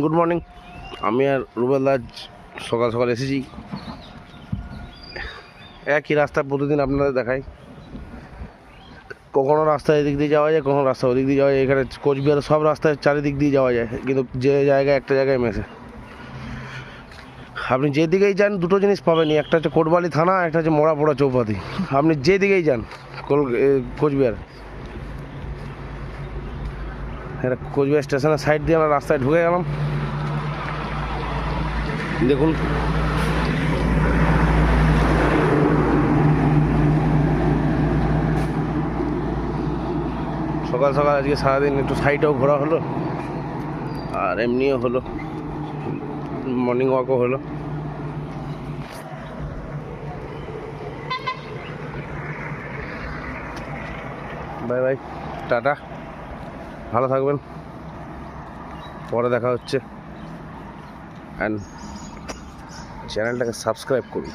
Good morning. আমি আর রুবেল দাস সকাল সকাল এসেছি। একই রাস্তা প্রতিদিন আপনাদের দেখাই। কখনো রাস্তা এদিক দিয়ে যাওয়া যায়, কখনো রাস্তা ওদিক দিয়ে যাওয়া যায়। এখানে কোচবিহারের সব রাস্তায় চারিদিক দিয়ে যাওয়া যায়, কিন্তু যে জায়গায় একটা জায়গায় মেশে। আপনি যেদিকেই যান দুটো জিনিস পাবেনই, একটা হচ্ছে কোটবালি থানা, একটা হচ্ছে মোড়াপোড়া চৌপাতি। আপনি যেদিকেই যান কোচবিহার, এটা কোচবিহার স্টেশনের সাইড দিয়ে আমরা রাস্তায় ঢুকে গেলাম। দেখুন সকাল সকাল আজকে সারাদিন একটু সাইডেও ঘোরা হলো, আর এমনিও হলো, মর্নিং ওয়াকও হলো। বাই বাই, টাটা, ভালো থাকবেন, পরে দেখা হচ্ছে। অ্যান্ড চ্যানেলটাকে সাবস্ক্রাইব করুন।